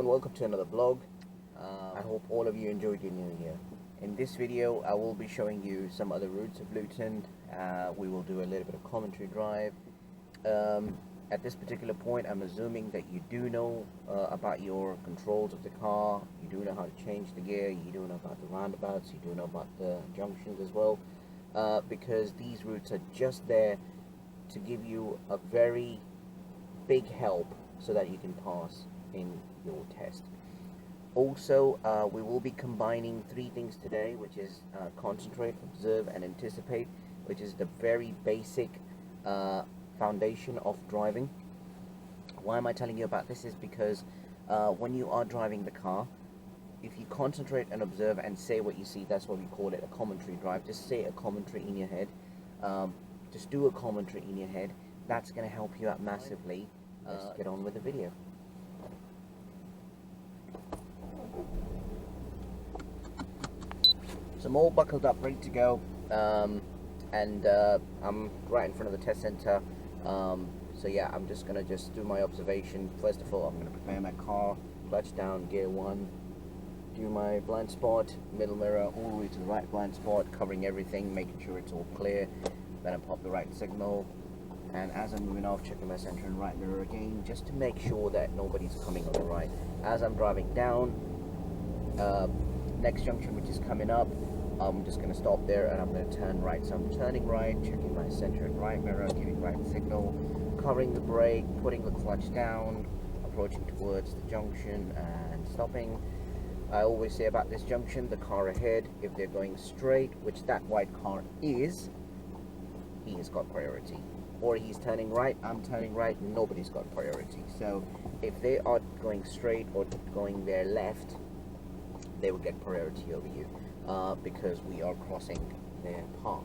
welcome to another vlog. I hope all of you enjoyed your new year. In this video I will be showing you some other routes of Luton. We will do a little bit of commentary drive. At this particular point I'm assuming that you do know about your controls of the car, you do know how to change the gear, you do know about the roundabouts, you do know about the junctions as well, because these routes are just there to give you a very big help so that you can pass in your test. Also, we will be combining three things today, which is concentrate, observe and anticipate, which is the very basic foundation of driving. Why am I telling you about this? Is because when you are driving the car, if you concentrate and observe and say what you see, that's why we call it a commentary drive. Just say a commentary in your head. Just do a commentary in your head. That's going to help you out massively. Let's get on with the video. So I'm all buckled up, ready to go, and I'm right in front of the test center. So yeah, I'm just gonna do my observation. First of all, I'm gonna prepare my car, clutch down, gear 1, do my blind spot, middle mirror all the way to the right blind spot, covering everything, making sure it's all clear. Then I pop the right signal, and as I'm moving off, checking my center and right mirror again, just to make sure that nobody's coming on the right. As I'm driving down, next junction which is coming up, I'm just going to stop there and I'm going to turn right. So I'm turning right, checking my center and right mirror, giving right signal, covering the brake, putting the clutch down, approaching towards the junction and stopping. I always say about this junction, the car ahead, if they're going straight, which that white car is, he has got priority. Or he's turning right, I'm turning right, nobody's got priority. So if they are going straight or going their left, they will get priority over you. Because we are crossing their path.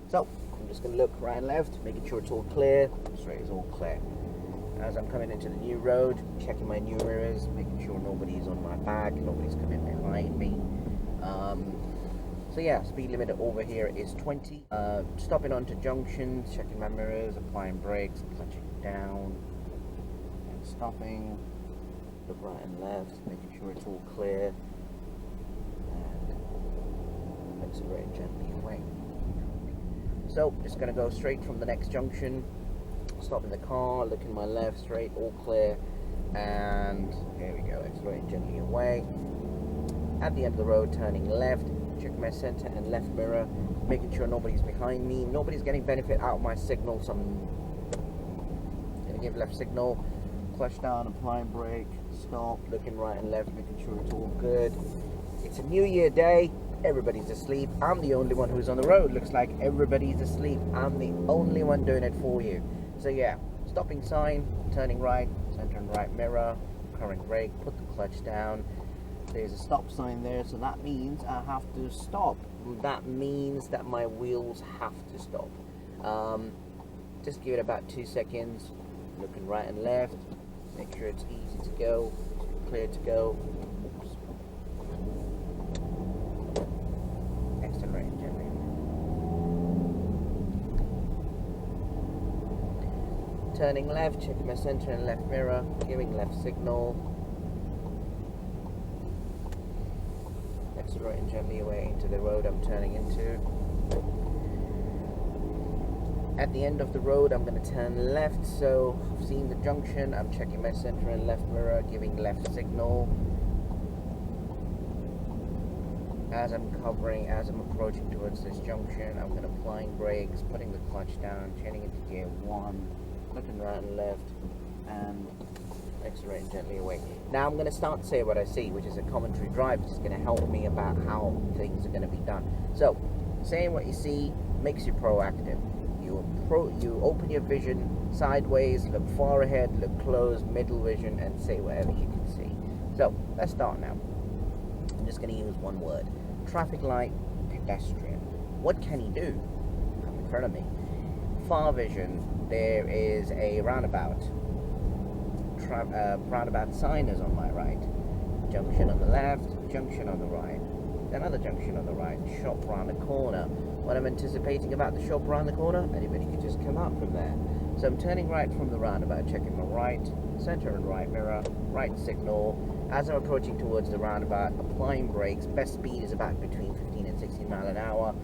So I'm just going to look right and left, making sure it's all clear. Straight is all clear. As I'm coming into the new road, checking my new mirrors, making sure nobody's on my back, nobody's coming behind me. So yeah, speed limit over here is 20. Stopping onto junctions, checking my mirrors, applying brakes, clutching down, and stopping. Look right and left, making sure it's all clear. Accelerate gently away. So just going to go straight from the next junction, stopping the car, looking my left, straight, all clear, and here we go, accelerate gently away. At the end of the road, turning left, checking my center and left mirror, making sure nobody's behind me, nobody's getting benefit out of my signal, so I'm going to give left signal, clutch down, applying brake, stop, looking right and left, making sure it's all good. It's a New Year day. Everybody's asleep. I'm the only one who's on the road. Looks like everybody's asleep. I'm the only one doing it for you. So yeah, stopping sign, turning right, center and right mirror, covering brake, put the clutch down. There's a stop sign there, so that means I have to stop. That means that my wheels have to stop. Just give it about 2 seconds, looking right and left, make sure it's easy to go, clear to go. Turning left, checking my center and left mirror, giving left signal, accelerating gently away into the road I'm turning into. At the end of the road I'm going to turn left, so I've seen the junction, I'm checking my center and left mirror, giving left signal. As I'm approaching towards this junction, I'm going to applying brakes, putting the clutch down, changing into gear 1, looking right and left, and accelerating gently away. Now I'm going to start to say what I see, which is a commentary drive, which is going to help me about how things are going to be done. So, saying what you see makes you proactive. You open your vision sideways, look far ahead, look close, middle vision, and say whatever you can see. So, let's start now. I'm just going to use one word. Traffic light, pedestrian. What can he do? Come in front of me. Far vision, there is a roundabout. Roundabout sign is on my right. Junction on the left, junction on the right. Another junction on the right, shop around the corner. What I'm anticipating about the shop around the corner, anybody could just come out from there. So I'm turning right from the roundabout, checking my right, center and right mirror, right signal, As I'm approaching towards the roundabout, applying brakes. Best speed is about between 15 and 16 miles an hour.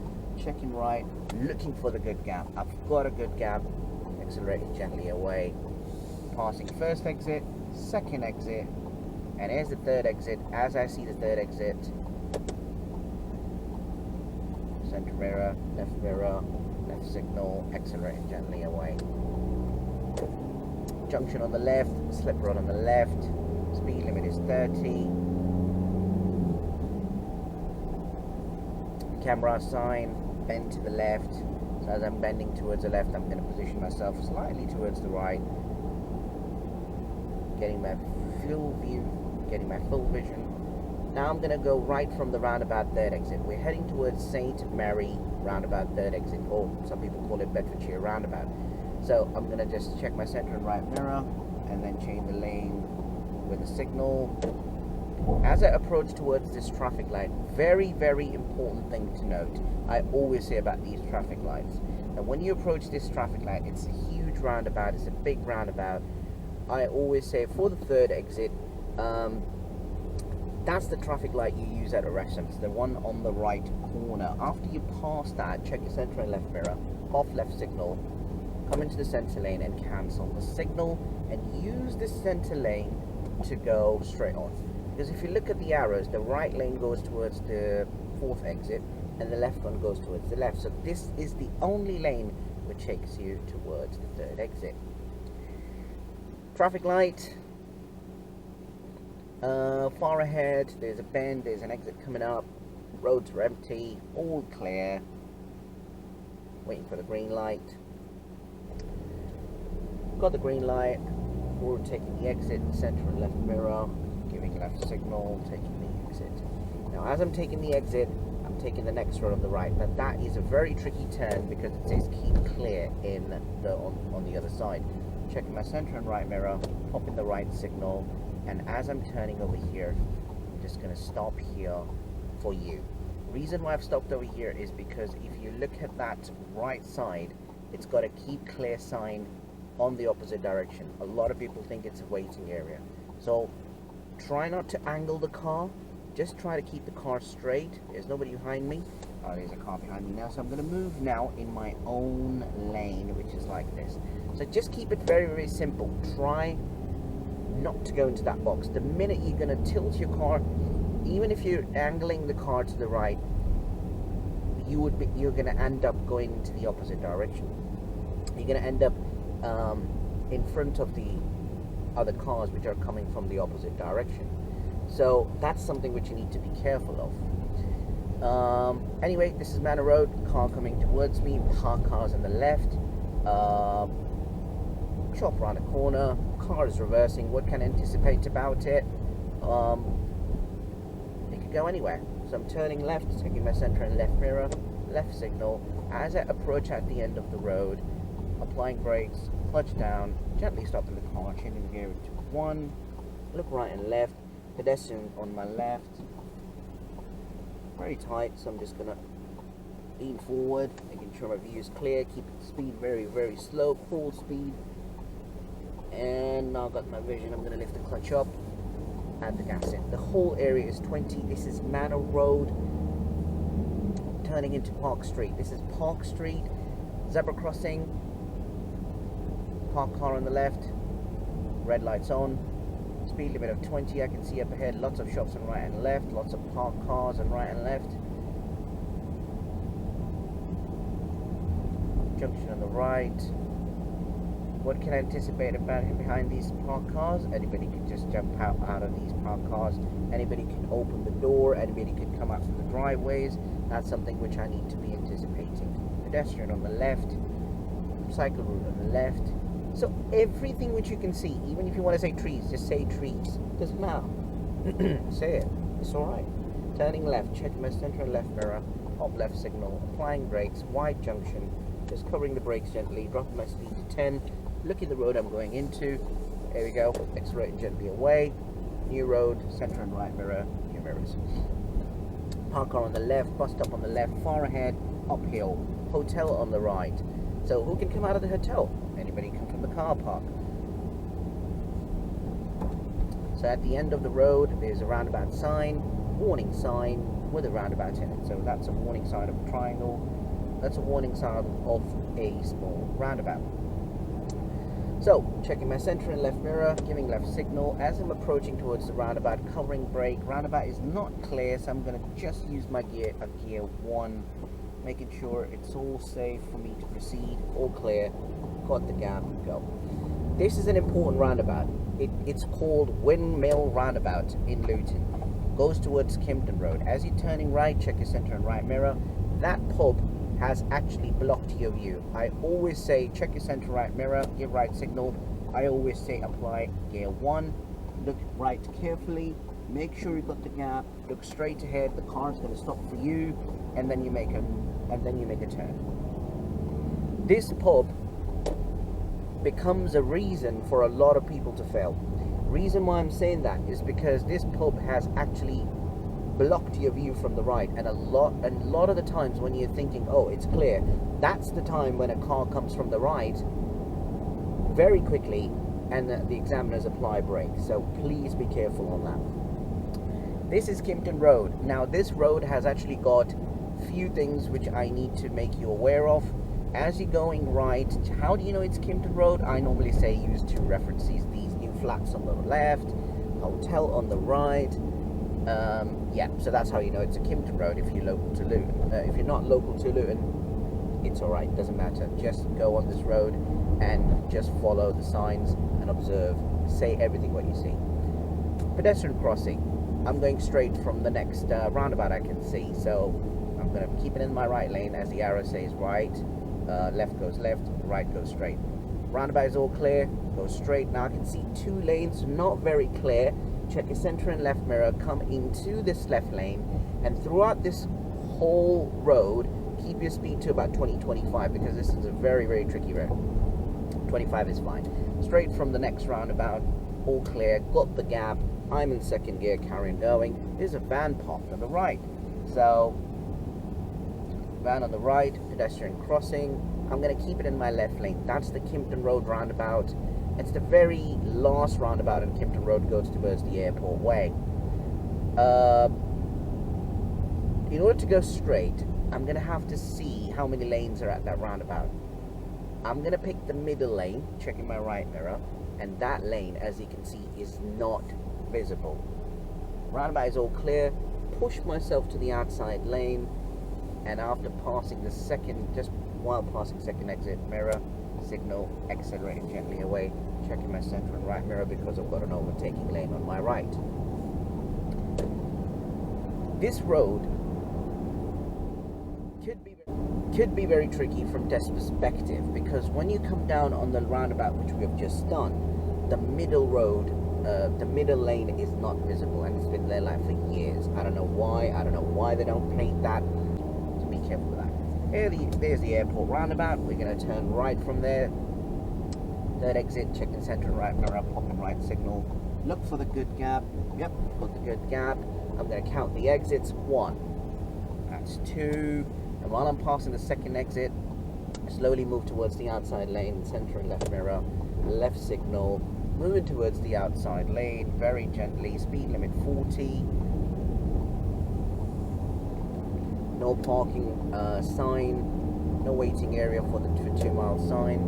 Checking right, looking for the good gap. I've got a good gap. Accelerating gently away. Passing first exit, second exit, and here's the third exit. As I see the third exit, center mirror, left signal, accelerating gently away. Junction on the left, slip road on the left, speed limit is 30. Camera sign, bend to the left. So as I'm bending towards the left, I'm going to position myself slightly towards the right, getting my full view, getting my full vision. Now I'm going to go right from the roundabout third exit. We're heading towards St. Mary roundabout third exit, or some people call it Bedfordshire roundabout. So I'm going to just check my center and right mirror, and then change the lane with a signal. As I approach towards this traffic light, very, very important thing to note, I always say about these traffic lights. Now when you approach this traffic light, it's a huge roundabout, it's a big roundabout. I always say for the third exit, that's the traffic light you use at a restaurant. It's the one on the right corner. After you pass that, check your center and left mirror, off left signal, come into the center lane and cancel the signal, and use the center lane to go straight on. Because if you look at the arrows, the right lane goes towards the fourth exit and the left one goes towards the left. So this is the only lane which takes you towards the third exit. Traffic light. Far ahead, there's a bend, there's an exit coming up. Roads are empty, all clear. Waiting for the green light. Got the green light. We're taking the exit, center and left mirror. Giving left signal, taking the exit. Now as I'm taking the exit, I'm taking the next road on the right. Now that is a very tricky turn because it says keep clear in the on the other side. Checking my center and right mirror, popping the right signal, and as I'm turning over here, I'm just going to stop here for you. Reason why I've stopped over here is because if you look at that right side, it's got a keep clear sign on the opposite direction. A lot of people think it's a waiting area. So try not to angle the car, just try to keep the car straight. There's nobody behind me. Oh, there's a car behind me now, so I'm going to move now in my own lane, which is like this. So just keep it very, very simple. Try not to go into that box. The minute you're going to tilt your car, even if you're angling the car to the right, you're going to end up going into the opposite direction. You're going to end up in front of the other cars which are coming from the opposite direction. So that's something which you need to be careful of. Anyway, this is Manor Road. Car coming towards me, parked cars on the left, shop around the corner, car is reversing. What can I anticipate about it? It could go anywhere. So I'm turning left, taking my center and left mirror, left signal. As I approach at the end of the road, applying brakes, clutch down, gently stopping the car, changing gear to 1, look right and left, pedestrian on my left, very tight, so I'm just gonna lean forward, making sure my view is clear, keep the speed very, very slow, full speed, and now I've got my vision. I'm gonna lift the clutch up, add the gas in. The whole area is 20. This is Manor Road, turning into Park Street. This is Park Street, zebra crossing, parked car on the left, red lights on, speed limit of 20. I can see up ahead lots of shops on right and left, lots of parked cars on right and left. Junction on the right. What can I anticipate about him behind these parked cars? Anybody can just jump out of these parked cars. Anybody can open the door. Anybody can come out from the driveways. That's something which I need to be anticipating. Pedestrian on the left, cycle route on the left. So everything which you can see, even if you want to say trees, just say trees. Doesn't matter. Say it. It's alright. Turning left, check my center and left mirror, pop left signal, applying brakes, wide junction, just covering the brakes gently, dropping my speed to 10, look at the road I'm going into. There we go. Accelerating gently away. New road, center and right mirror, new mirrors. Park car on the left, bus stop on the left, far ahead, uphill, hotel on the right. So who can come out of the hotel? Anybody can from the car park. So at the end of the road, there's a roundabout sign, warning sign with a roundabout in it. So that's a warning sign of a triangle. That's a warning sign of a small roundabout. So, checking my center and left mirror, giving left signal. As I'm approaching towards the roundabout, covering brake. Roundabout is not clear, so I'm going to just use my gear 1, making sure it's all safe for me to proceed, all clear, got the gap, go. This is an important roundabout. It's called Windmill Roundabout in Luton. Goes towards Kimpton Road. As you're turning right, check your center and right mirror. That pub has actually blocked your view. I always say check your center right mirror, give right signal. I always say apply gear 1, look right carefully, make sure you got the gap, look straight ahead, the car's going to stop for you, and then you make a turn. This pub becomes a reason for a lot of people to fail. Reason why I'm saying that is because this pub has actually blocked your view from the right, and a lot of the times when you're thinking, oh, it's clear, that's the time when a car comes from the right very quickly and the examiners apply brake. So please be careful on that. This is Kimpton Road. Now this road has actually got few things which I need to make you aware of. As you're going right, how do you know it's Kimpton Road? I normally say use 2 references. These new flats on the left, hotel on the right. Yeah, so that's how you know it's a Kimpton Road if you're local to Luton. If you're not local to Luton, it's alright, doesn't matter. Just go on this road and just follow the signs and observe. Say everything what you see. Pedestrian crossing. I'm going straight from the next roundabout I can see. So I'm going to keep it in my right lane as the arrow says right. Left goes left, right goes straight. Roundabout is all clear, go straight. Now I can see 2 lanes, not very clear. Check your center and left mirror, come into this left lane, and throughout this whole road, keep your speed to about 20-25 because this is a very, very tricky road. 25 is fine. Straight from the next roundabout, all clear, got the gap, I'm in second gear, carrying going. There's a van parked on the right. So, van on the right, pedestrian crossing. I'm going to keep it in my left lane. That's the Kimpton Road roundabout. It's the very last roundabout in Kimpton Road goes towards the airport way. In order to go straight, I'm going to have to see how many lanes are at that roundabout. I'm going to pick the middle lane, checking my right mirror, and that lane, as you can see, is not visible. Roundabout is all clear. Push myself to the outside lane, and after passing the second, just while passing second exit mirror, signal, accelerating gently away, checking my center and right mirror because I've got an overtaking lane on my right. This road could be very tricky from this perspective because when you come down on the roundabout which we have just done, the middle road, the middle lane is not visible, and it's been there like for years. I don't know why they don't paint that, so be careful with that. There's the airport roundabout. We're going to turn right from there. Third exit, checking center and right mirror, popping right signal. Look for the good gap. Yep, got the good gap. I'm going to count the exits. 1. That's 2. And while I'm passing the second exit, slowly move towards the outside lane, center and left mirror, left signal, moving towards the outside lane, very gently, speed limit 40. No parking sign, no waiting area for the 2-mile sign.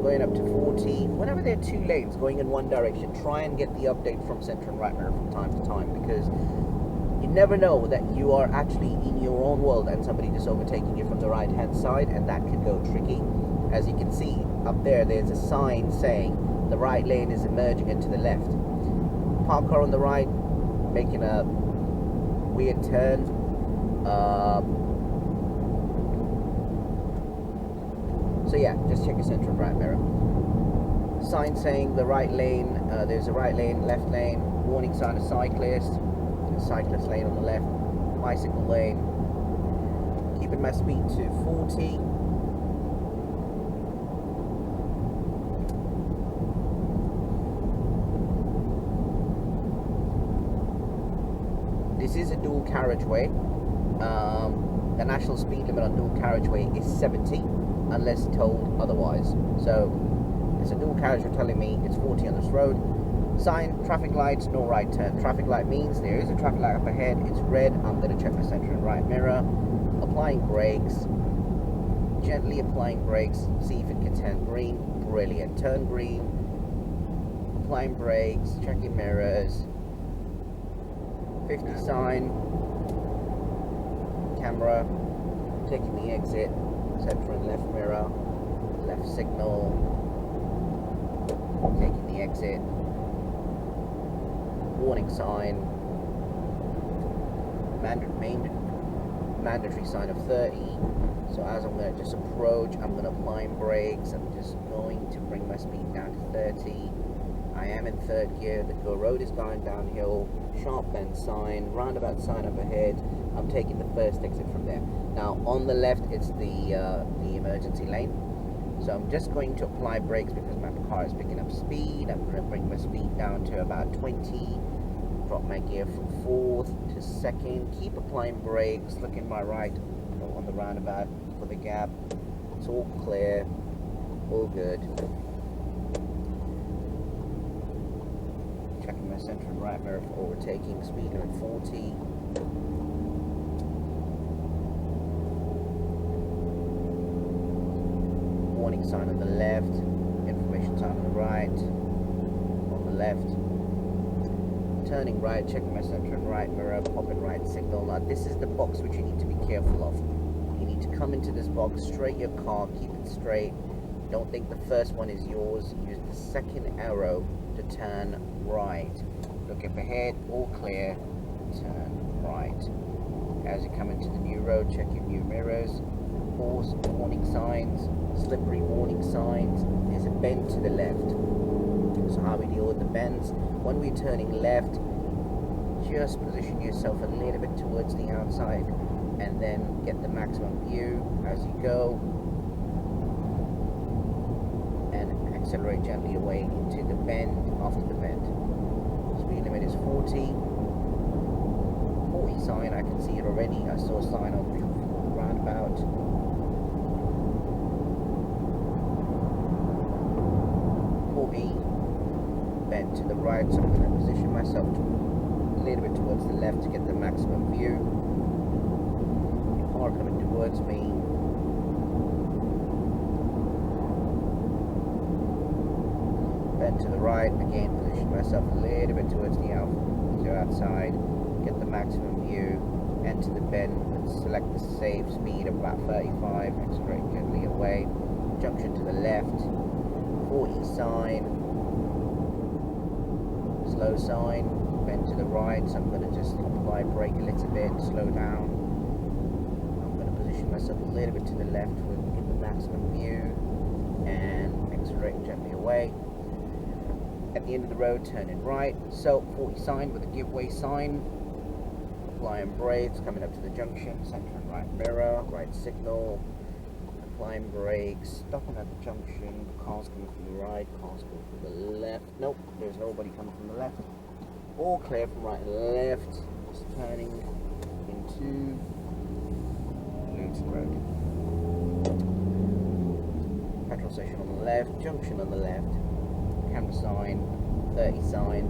Going up to 40. Whenever there are 2 lanes going in one direction, try and get the update from center and right mirror from time to time, because you never know that you are actually in your own world and somebody just overtaking you from the right hand side, and that could go tricky. As you can see up there's a sign saying the right lane is emerging into the left. Parked car on the right, making a weird turn. So yeah, just check your center and right mirror. Sign saying the right lane, there's a right lane, left lane, warning sign of cyclist, cyclist lane on the left, bicycle lane. Keeping my speed to 40. This is a dual carriageway. The national speed limit on dual carriageway is 70 unless told otherwise. So it's a dual carriageway telling me it's 40 on this road. Sign, traffic lights, no right turn. Traffic light means there is a traffic light up ahead, it's red, I'm going to check my center and right mirror. Applying brakes, gently applying brakes, see if it can turn green. Brilliant, turn green. Applying brakes, checking mirrors. 50 sign, camera, taking the exit, center and left mirror, left signal, taking the exit, warning sign, mandatory sign of 30. So as I'm going to just approach, I'm going to apply brakes. I'm just going to bring my speed down to 30. I am in third gear. The road is going downhill. Sharp bend sign, roundabout sign up ahead. I'm taking the first exit from there. Now on the left, it's the emergency lane. So I'm just going to apply brakes because my car is picking up speed. I'm going to bring my speed down to about 20. Drop my gear from fourth to second. Keep applying brakes. Look in my right on the roundabout for the gap. It's all clear, all good. Checking my center and right mirror for overtaking. Speed limit 40. Warning sign on the left. Information sign on the right. On the left. Turning right, checking my center and right mirror, popping right signal. Now this is the box which you need to be careful of. You need to come into this box, straight your car, keep it straight. Don't think the first one is yours. Use the second arrow to turn right. Look up ahead, all clear, turn right. As you come into the new road, check your new mirrors. Pause, warning signs, slippery warning signs. There's a bend to the left. So how we deal with the bends? When we're turning left, just position yourself a little bit towards the outside and then get the maximum view as you go and accelerate gently away into the bend after the bend. Speed limit is 40. 40 sign, I can see it already. I saw a sign on the roundabout. Bend to the right, so I'm going to position myself a little bit towards the left to get the maximum view. The car coming towards me. Bend to the right, again position myself a little bit towards the outside, get the maximum view, enter the bend and select the safe speed of about 35, accelerate gently away. Junction to the left, 40 sign. Slow sign, bend to the right, so I'm going to just apply brake a little bit, slow down. I'm going to position myself a little bit to the left to get the maximum view and accelerate gently away. At the end of the road, turning right, so 40 sign with a giveaway sign. Applying brakes, coming up to the junction, center and right mirror, right signal. Applying brakes, stopping at the junction, cars coming from the right, cars coming from the left. Nope, there's nobody coming from the left. All clear from right and left. Just turning into Luton Road. Petrol station on the left, junction on the left, camera sign, 30 sign,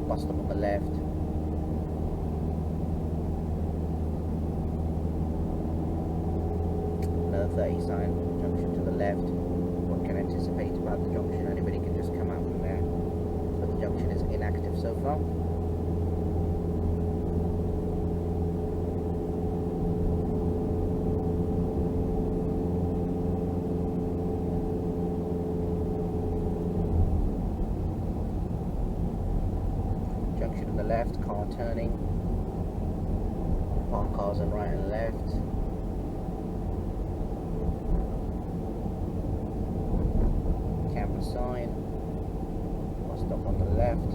bus stop on the left. Another 30 sign, junction to the left. What can anticipate about the junction? Anybody can just come out from there. But the junction is inactive so far. Junction on the left, car turning. Park cars on right and left. Sign, bus stop on the left.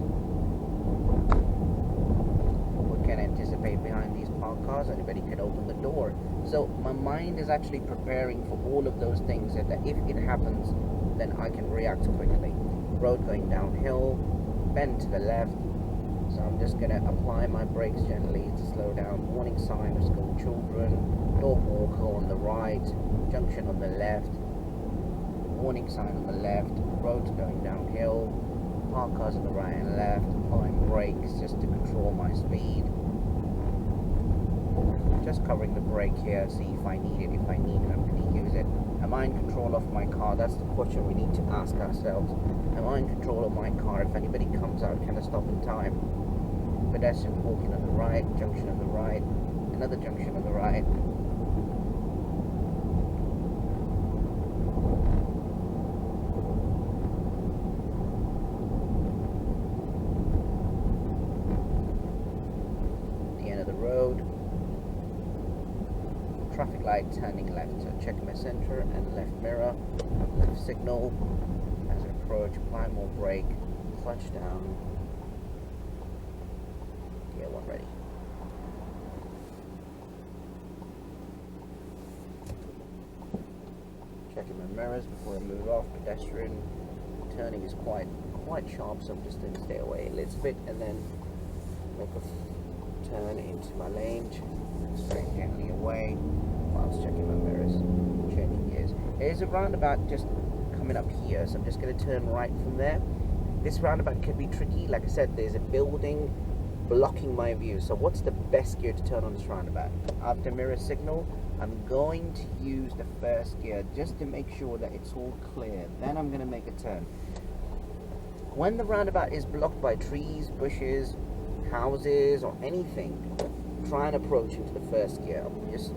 What can anticipate behind these parked cars? Anybody can open the door. So my mind is actually preparing for all of those things that if it happens, then I can react quickly. Road going downhill, bend to the left. So I'm just going to apply my brakes gently to slow down. Warning sign of school children, dog walker on the right, junction on the left. Warning sign on the left, road going downhill, park cars on the right and left, applying brakes just to control my speed. Just covering the brake here, see if I need it. If I need it, I'm going to use it. Am I in control of my car? That's the question we need to ask ourselves. Am I in control of my car? If anybody comes out, can I stop in time? Pedestrian walking on the right, junction on the right, another junction on the right. The end of the road. Traffic light turning left, so check my center and left mirror, left signal. As I approach, apply more brake, clutch down. Gear 1 ready. Checking my mirrors before I move off. Pedestrian turning is quite sharp, so I'm just going to stay away a little bit and then make a turn into my lane. Straight gently away whilst checking my mirrors, changing gears. There's a roundabout just coming up here, so I'm just going to turn right from there. This roundabout can be tricky. Like I said, there's a building blocking my view. So what's the best gear to turn on this roundabout? After mirror signal, I'm going to use the first gear just to make sure that it's all clear. Then I'm going to make a turn. When the roundabout is blocked by trees, bushes, houses, or anything, try and approach into the first gear. Just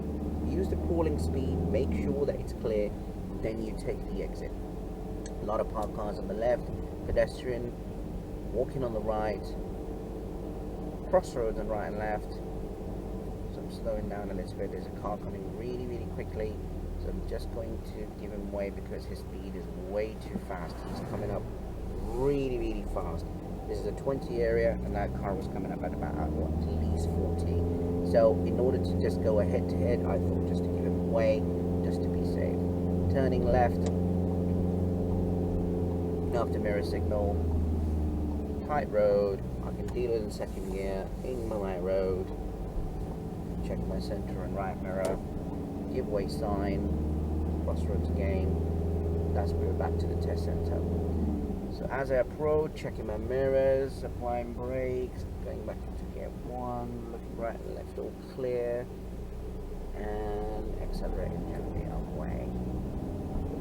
use the crawling speed, make sure that it's clear, then you take the exit. A lot of parked cars on the left, pedestrian walking on the right, crossroads on right and left. So I'm slowing down a little bit. There's a car coming really quickly, so I'm just going to give him way because his speed is way too fast. He's coming up really fast. This is a 20 area and that car was coming up at about at least 40. So in order to just go head to head, I thought just to give him way, just to be safe. Turning left, after mirror signal, tight road, I can deal it in second gear, in my road, check my center and right mirror, give way sign, crossroads again. That's where we're back to the test center. So as I approach, checking my mirrors, applying brakes, going back into gear 1, looking right and left, all clear, and accelerating gently away.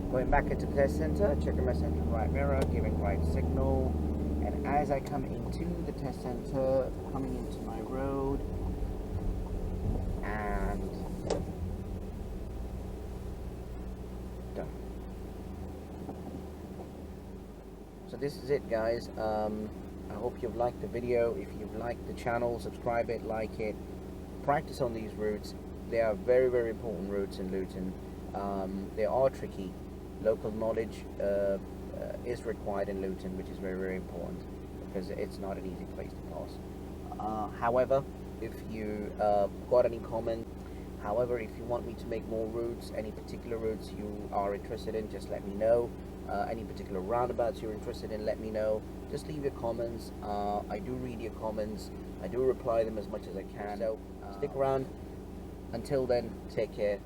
Going back into the test center, checking my center and right mirror, giving right signal, and as I come into the test center, coming into my road, and done. So this is it, guys. I hope you've liked the video. If you've liked the channel, subscribe it, like it, practice on these routes. They are very important routes in Luton. They are tricky. Local knowledge is required in Luton, which is very important because it's not an easy place to pass. However, if you got any comments, if you want me to make more routes, any particular routes you are interested in, just let me know. Any particular roundabouts you're interested in, let me know. Just leave your comments. I do read your comments. I do reply them as much as I can. So stick around. Until then, take care.